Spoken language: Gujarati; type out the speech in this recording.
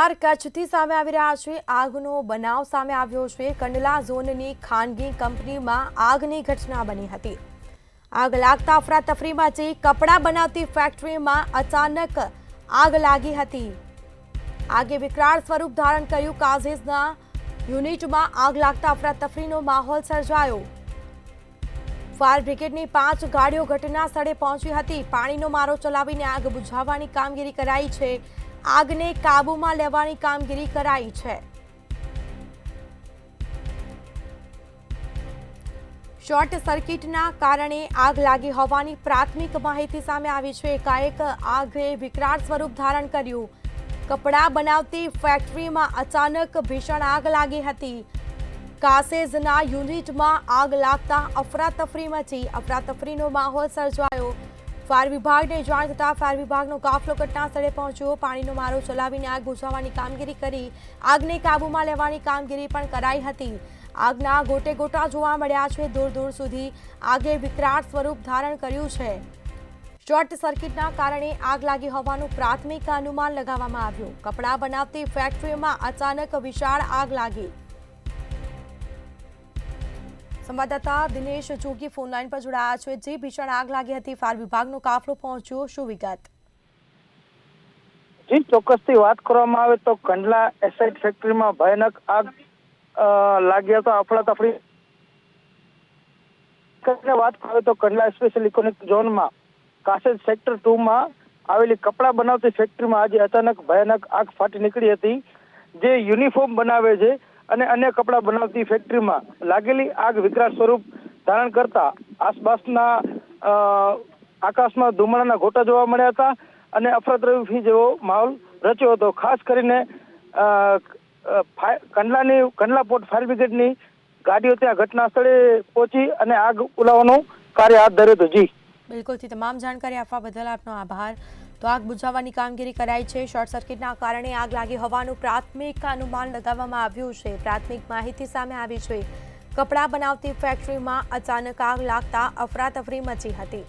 સમાચાર કચ્છથી સામે આવી રહ્યા છે। આગનો બનાવ સામે આવ્યો છે। કંડલા ઝોનની ખાનગી કંપનીમાં આગની ઘટના બની હતી। આગ લાગતા અફરાતફરી મચી। કપડાં બનાવતી ફેક્ટરીમાં અચાનક આગ લાગી હતી। આગે વિકરાળ સ્વરૂપ ધારણ કર્યું। કાઝેઝના યુનિટમાં આગ લાગતા અફરાતફરીનો માહોલ સર્જાયો। ફાયર બ્રિગેડની 5 ગાડીઓ ઘટના સ્થળે પહોંચી હતી। પાણીનો મારો ચલાવીને આગ બુઝાવવાની કામગીરી કરાઈ છે। આગને કાબૂમાં લેવાની કામગીરી કરાઈ છે। શોર્ટ સર્કિટના કારણે આગ લાગી હોવાની પ્રાથમિક માહિતી સામે આવી છે। એકાએક આગે વિકરાળ સ્વરૂપ ધારણ કર્યું। કપડાં બનાવતી ફેક્ટરીમાં અચાનક ભીષણ આગ લાગી હતી। કાસેઝના યુનિટમાં આગ લાગતા અફરાતફરી મચી। અફરાતફરીનો માહોલ સર્જાયો। ફાયર વિભાગને જાણ થતાં ફાયર વિભાગનો કાફલો ઘટના સ્થળે પહોંચ્યો। પાણીનો મારો ચલાવીને આગ બુઝાવવાની કામગીરી કરી। આગને કાબૂમાં લેવાની કામગીરી પણ કરાઈ હતી। આગના ગોટે ગોટા જોવા મળ્યા છે। દૂર દૂર સુધી આગે વિકરાળ સ્વરૂપ ધારણ કર્યું છે। શોર્ટ સર્કિટના કારણે આગ લાગી હોવાનું પ્રાથમિક અનુમાન લગાવવામાં આવ્યું। કપડાં બનાવતી ફેક્ટરીમાં અચાનક વિશાળ આગ લાગી। સંવાદદાતા દિનેશ જોગી ફોનલાઈન પર જોડાયા છે। જે ભીષણ આગ લાગી હતી, ફાયર વિભાગનો કાફલો પહોંચ્યો, શું વિગત? જી, ચોક્કસથી વાત કરવામાં આવે તો કંડલા એસાઇડ ફેક્ટરીમાં ભયાનક આગ લાગી હતો। અફરાતફરી વાત આવે તો કંડલા સ્પેશિયલ ઇકોનોમિક ઝોનમાં કાસેજ સેક્ટર 2 માં આવેલી કપડા બનાવતી ફેક્ટરીમાં આજે અચાનક ભયાનક આગ ફાટી નીકળી હતી। જે યુનિફોર્મ બનાવે છે અને અન્ય કપડા બનાવતી ફેક્ટરીમાં લાગેલી આગ વિકરાળ સ્વરૂપ ધારણ કરતા આસપાસના આકાશમાં ધુમાડાના ગોટા જોવા મળ્યા હતા અને અફરાતફરી જેવો માહોલ રચ્યો હતો। ખાસ કરીને કંડલા પોર્ટ ફાયર બ્રિગેડની ગાડીઓ ત્યાં ઘટના સ્થળે પહોંચી અને આગ ઉલાવવાનું કાર્ય હાથ ધર્યું હતું। જી બિલકુલ, તમામ જાણકારી આપવા બદલ આપનો આભાર। તો આગ બુઝાવવાની કામગીરી કરાઈ છે। શોર્ટ સર્કિટના કારણે આગ લાગી હોવાનું પ્રાથમિક અનુમાન લગાવવામાં આવ્યું છે। પ્રાથમિક માહિતી સામે આવી છે। કપડાં બનાવતી ફેક્ટરીમાં અચાનક આગ લાગતા અફરાતફરી મચી હતી।